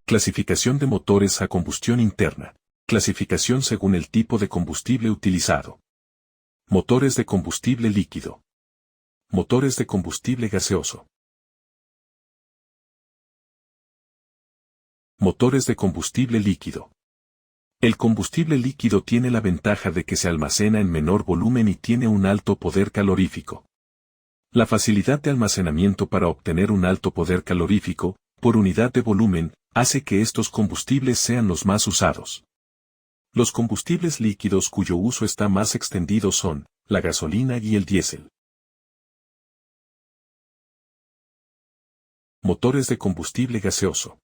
Clasificación de motores a combustión interna. Clasificación según el tipo de combustible utilizado. Motores de combustible líquido. Motores de combustible gaseoso. Motores de combustible líquido. El combustible líquido tiene la ventaja de que se almacena en menor volumen y tiene un alto poder calorífico. La facilidad de almacenamiento para obtener un alto poder calorífico, por unidad de volumen, hace que estos combustibles sean los más usados. Los combustibles líquidos cuyo uso está más extendido son la gasolina y el diésel. Motores de combustible gaseoso.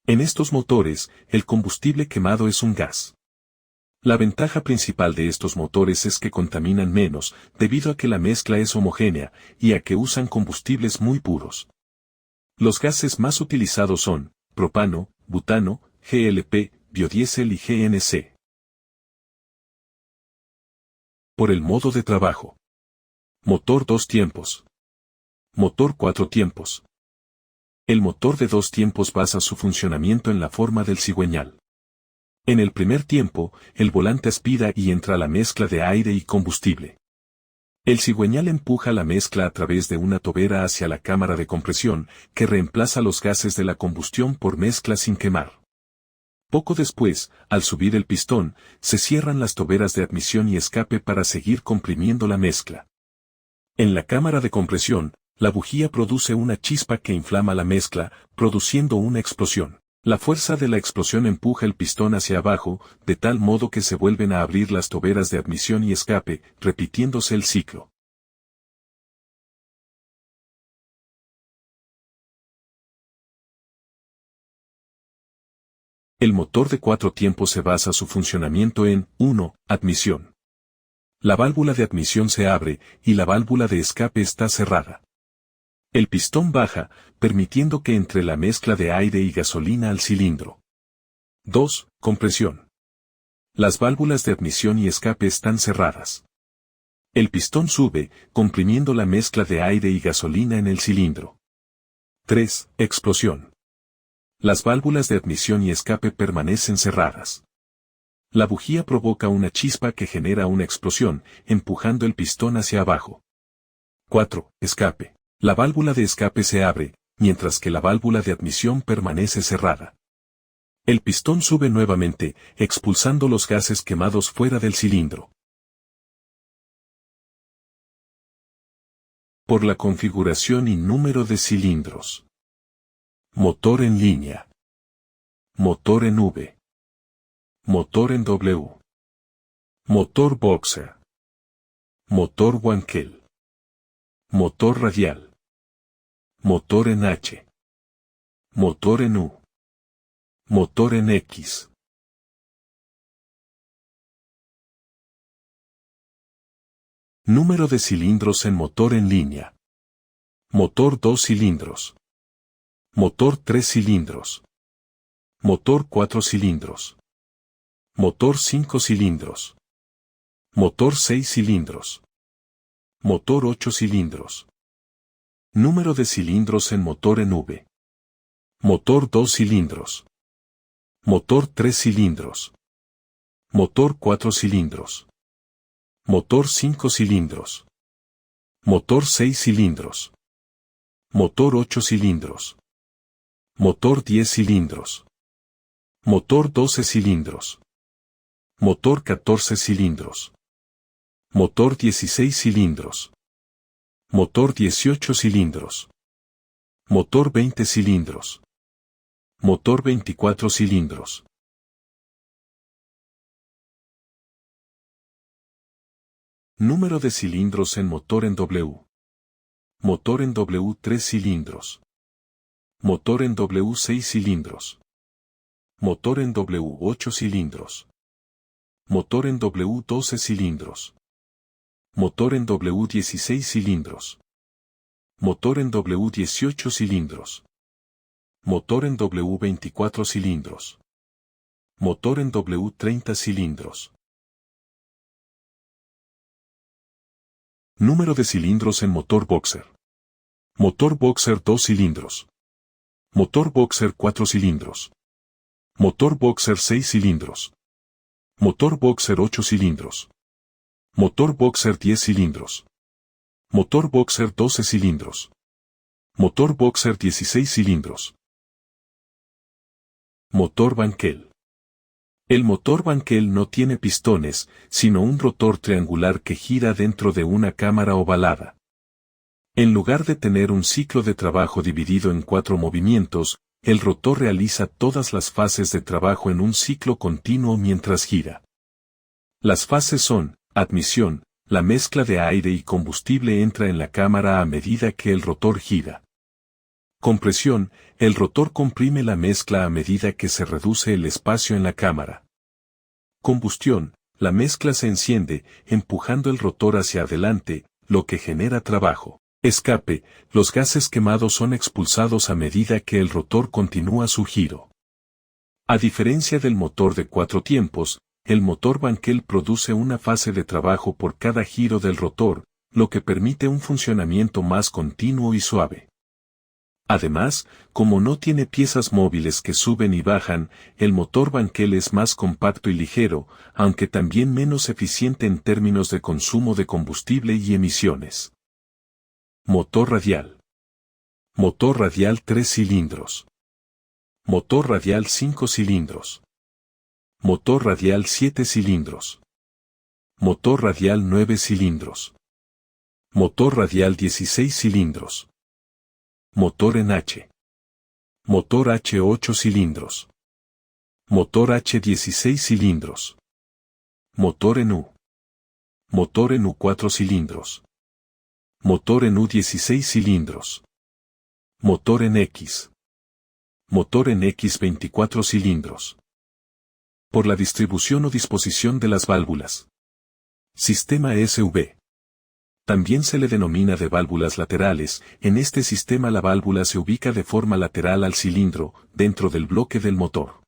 En estos motores, el combustible quemado es un gas. La ventaja principal de estos motores es que contaminan menos, debido a que la mezcla es homogénea, y a que usan combustibles muy puros. Los gases más utilizados son propano, butano, GLP, biodiesel y GNC. Por el modo de trabajo. Motor 2 tiempos. Motor 4 tiempos. El motor de 2 tiempos basa su funcionamiento en la forma del cigüeñal. En el primer tiempo, el volante aspira y entra la mezcla de aire y combustible. El cigüeñal empuja la mezcla a través de una tobera hacia la cámara de compresión, que reemplaza los gases de la combustión por mezcla sin quemar. Poco después, al subir el pistón, se cierran las toberas de admisión y escape para seguir comprimiendo la mezcla. En la cámara de compresión, la bujía produce una chispa que inflama la mezcla, produciendo una explosión. La fuerza de la explosión empuja el pistón hacia abajo, de tal modo que se vuelven a abrir las toberas de admisión y escape, repitiéndose el ciclo. El motor de 4 tiempos se basa su funcionamiento en 1. Admisión. La válvula de admisión se abre, y la válvula de escape está cerrada. El pistón baja, permitiendo que entre la mezcla de aire y gasolina al cilindro. 2. Compresión. Las válvulas de admisión y escape están cerradas. El pistón sube, comprimiendo la mezcla de aire y gasolina en el cilindro. 3. Explosión. Las válvulas de admisión y escape permanecen cerradas. La bujía provoca una chispa que genera una explosión, empujando el pistón hacia abajo. 4. Escape. La válvula de escape se abre, mientras que la válvula de admisión permanece cerrada. El pistón sube nuevamente, expulsando los gases quemados fuera del cilindro. Por la configuración y número de cilindros. Motor en línea. Motor en V. Motor en W. Motor boxer. Motor Wankel. Motor radial. Motor en H. Motor en U. Motor en X. Número de cilindros en motor en línea. Motor 2 cilindros. Motor 3 cilindros. Motor 4 cilindros. Motor 5 cilindros. Motor 6 cilindros. Motor 8 cilindros. Número de cilindros en motor en V. Motor 2 cilindros. Motor 3 cilindros. Motor 4 cilindros. Motor 5 cilindros. Motor 6 cilindros. Motor 8 cilindros. Motor 10 cilindros. Motor 12 cilindros. Motor 14 cilindros. Motor 16 cilindros. Motor 18 cilindros. Motor 20 cilindros. Motor 24 cilindros. Número de cilindros en motor en W. Motor en W 3 cilindros. Motor en W 6 cilindros. Motor en W 8 cilindros. Motor en W 12 cilindros. Motor en W 16 cilindros. Motor en W 18 cilindros. Motor en W 24 cilindros. Motor en W 30 cilindros. Número de cilindros en motor boxer. Motor boxer 2 cilindros. Motor Boxer 4 cilindros. Motor Boxer 6 cilindros. Motor Boxer 8 cilindros. Motor Boxer 10 cilindros. Motor Boxer 12 cilindros. Motor Boxer 16 cilindros. Motor Bankel. El motor Bankel no tiene pistones, sino un rotor triangular que gira dentro de una cámara ovalada. En lugar de tener un ciclo de trabajo dividido en 4 movimientos, el rotor realiza todas las fases de trabajo en un ciclo continuo mientras gira. Las fases son: admisión, la mezcla de aire y combustible entra en la cámara a medida que el rotor gira. Compresión, el rotor comprime la mezcla a medida que se reduce el espacio en la cámara. Combustión, la mezcla se enciende, empujando el rotor hacia adelante, lo que genera trabajo. Escape, los gases quemados son expulsados a medida que el rotor continúa su giro. A diferencia del motor de 4 tiempos, el motor Bankel produce una fase de trabajo por cada giro del rotor, lo que permite un funcionamiento más continuo y suave. Además, como no tiene piezas móviles que suben y bajan, el motor Bankel es más compacto y ligero, aunque también menos eficiente en términos de consumo de combustible y emisiones. Motor radial. Motor radial 3 cilindros. Motor radial 5 cilindros. Motor radial 7 cilindros. Motor radial 9 cilindros. Motor radial 16 cilindros. Motor en H. Motor H 8 cilindros. Motor H 16 cilindros. Motor en U. Motor en U 4 cilindros. Motor en U 16 cilindros. Motor en X. Motor en X 24 cilindros. Por la distribución o disposición de las válvulas. Sistema SV. También se le denomina de válvulas laterales. En este sistema la válvula se ubica de forma lateral al cilindro, dentro del bloque del motor.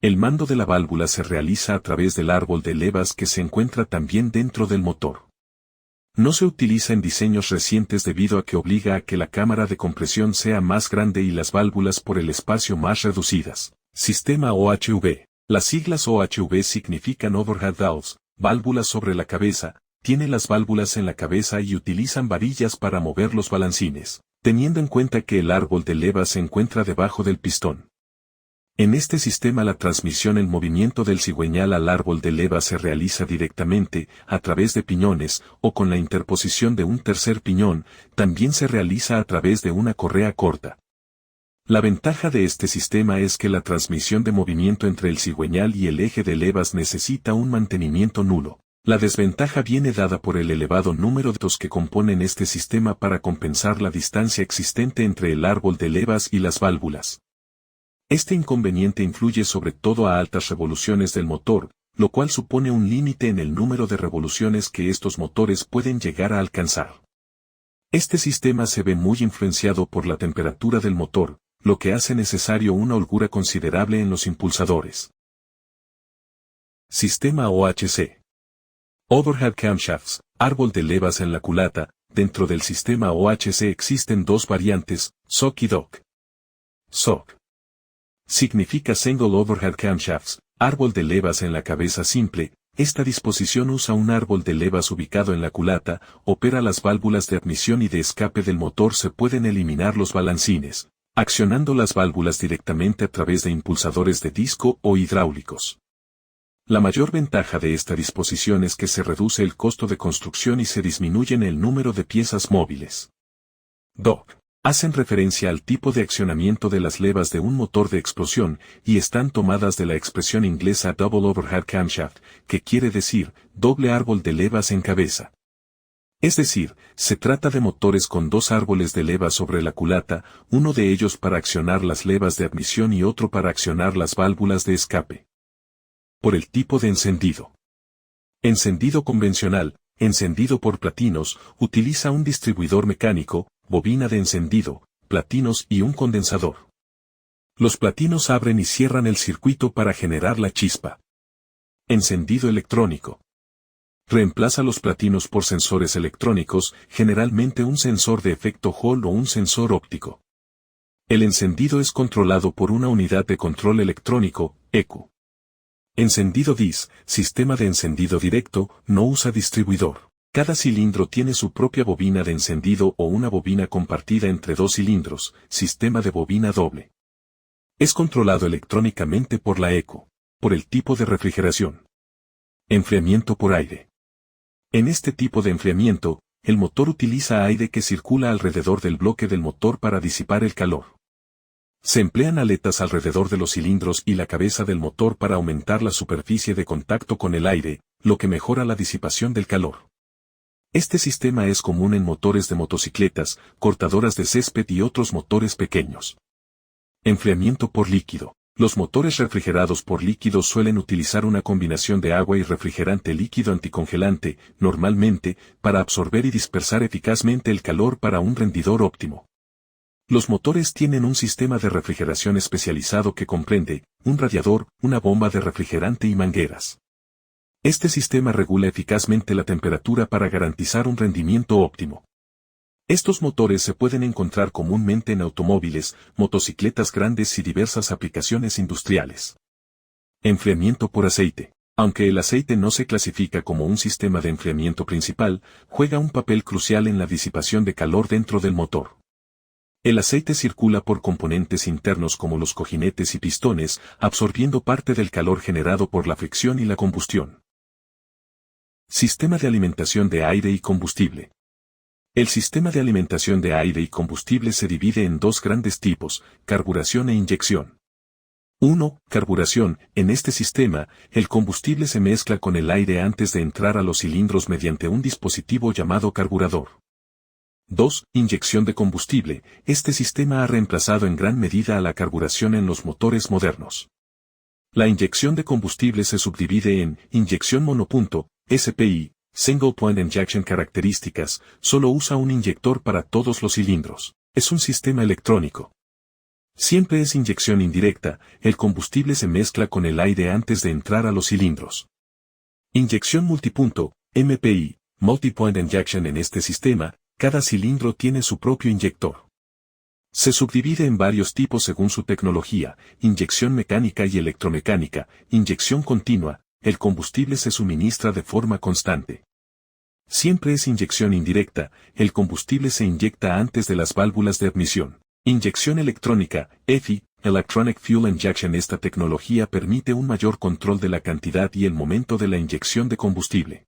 El mando de la válvula se realiza a través del árbol de levas que se encuentra también dentro del motor. No se utiliza en diseños recientes debido a que obliga a que la cámara de compresión sea más grande y las válvulas por el espacio más reducidas. Sistema OHV. Las siglas OHV significan Overhead Valves, válvulas sobre la cabeza. Tiene las válvulas en la cabeza y utilizan varillas para mover los balancines, teniendo en cuenta que el árbol de levas se encuentra debajo del pistón. En este sistema la transmisión en movimiento del cigüeñal al árbol de levas se realiza directamente, a través de piñones, o con la interposición de un tercer piñón, también se realiza a través de una correa corta. La ventaja de este sistema es que la transmisión de movimiento entre el cigüeñal y el eje de levas necesita un mantenimiento nulo. La desventaja viene dada por el elevado número de datos que componen este sistema para compensar la distancia existente entre el árbol de levas y las válvulas. Este inconveniente influye sobre todo a altas revoluciones del motor, lo cual supone un límite en el número de revoluciones que estos motores pueden llegar a alcanzar. Este sistema se ve muy influenciado por la temperatura del motor, lo que hace necesario una holgura considerable en los impulsadores. Sistema OHC. Overhead Camshafts, árbol de levas en la culata. Dentro del sistema OHC existen dos variantes, SOC y DOC. SOC significa Single Overhead Camshafts, árbol de levas en la cabeza simple. Esta disposición usa un árbol de levas ubicado en la culata, opera las válvulas de admisión y de escape del motor. Se pueden eliminar los balancines, accionando las válvulas directamente a través de impulsadores de disco o hidráulicos. La mayor ventaja de esta disposición es que se reduce el costo de construcción y se disminuye el número de piezas móviles. DOC hacen referencia al tipo de accionamiento de las levas de un motor de explosión y están tomadas de la expresión inglesa Double Overhead Camshaft, que quiere decir doble árbol de levas en cabeza. Es decir, se trata de motores con dos árboles de levas sobre la culata, uno de ellos para accionar las levas de admisión y otro para accionar las válvulas de escape. Por el tipo de encendido. Encendido convencional, encendido por platinos, utiliza un distribuidor mecánico, bobina de encendido, platinos y un condensador. Los platinos abren y cierran el circuito para generar la chispa. Encendido electrónico. Reemplaza los platinos por sensores electrónicos, generalmente un sensor de efecto Hall o un sensor óptico. El encendido es controlado por una unidad de control electrónico, ECU. Encendido DIS, sistema de encendido directo, no usa distribuidor. Cada cilindro tiene su propia bobina de encendido o una bobina compartida entre dos cilindros, sistema de bobina doble. Es controlado electrónicamente por la ECU. Por el tipo de refrigeración. Enfriamiento por aire. En este tipo de enfriamiento, el motor utiliza aire que circula alrededor del bloque del motor para disipar el calor. Se emplean aletas alrededor de los cilindros y la cabeza del motor para aumentar la superficie de contacto con el aire, lo que mejora la disipación del calor. Este sistema es común en motores de motocicletas, cortadoras de césped y otros motores pequeños. Enfriamiento por líquido. Los motores refrigerados por líquidos suelen utilizar una combinación de agua y refrigerante líquido anticongelante, normalmente, para absorber y dispersar eficazmente el calor para un rendidor óptimo. Los motores tienen un sistema de refrigeración especializado que comprende un radiador, una bomba de refrigerante y mangueras. Este sistema regula eficazmente la temperatura para garantizar un rendimiento óptimo. Estos motores se pueden encontrar comúnmente en automóviles, motocicletas grandes y diversas aplicaciones industriales. Enfriamiento por aceite. Aunque el aceite no se clasifica como un sistema de enfriamiento principal, juega un papel crucial en la disipación de calor dentro del motor. El aceite circula por componentes internos como los cojinetes y pistones, absorbiendo parte del calor generado por la fricción y la combustión. Sistema de alimentación de aire y combustible. El sistema de alimentación de aire y combustible se divide en dos grandes tipos, carburación e inyección. 1. Carburación. En este sistema, el combustible se mezcla con el aire antes de entrar a los cilindros mediante un dispositivo llamado carburador. 2. Inyección de combustible. Este sistema ha reemplazado en gran medida a la carburación en los motores modernos. La inyección de combustible se subdivide en inyección monopunto, SPI, Single Point Injection. Características: solo usa un inyector para todos los cilindros. Es un sistema electrónico. Siempre es inyección indirecta, el combustible se mezcla con el aire antes de entrar a los cilindros. Inyección multipunto, MPI, Multi-Point Injection. En este sistema, cada cilindro tiene su propio inyector. Se subdivide en varios tipos según su tecnología: inyección mecánica y electromecánica, inyección continua. El combustible se suministra de forma constante. Siempre es inyección indirecta, el combustible se inyecta antes de las válvulas de admisión. Inyección electrónica, EFI, Electronic Fuel Injection. Esta tecnología permite un mayor control de la cantidad y el momento de la inyección de combustible.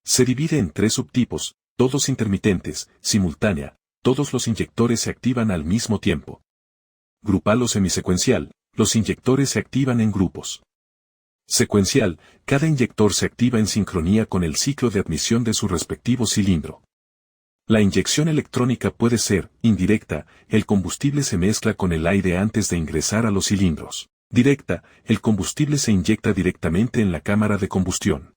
Se divide en tres subtipos, todos intermitentes, simultánea, todos los inyectores se activan al mismo tiempo. Grupal o semisecuencial, los inyectores se activan en grupos. Secuencial, cada inyector se activa en sincronía con el ciclo de admisión de su respectivo cilindro. La inyección electrónica puede ser indirecta, el combustible se mezcla con el aire antes de ingresar a los cilindros. Directa, el combustible se inyecta directamente en la cámara de combustión.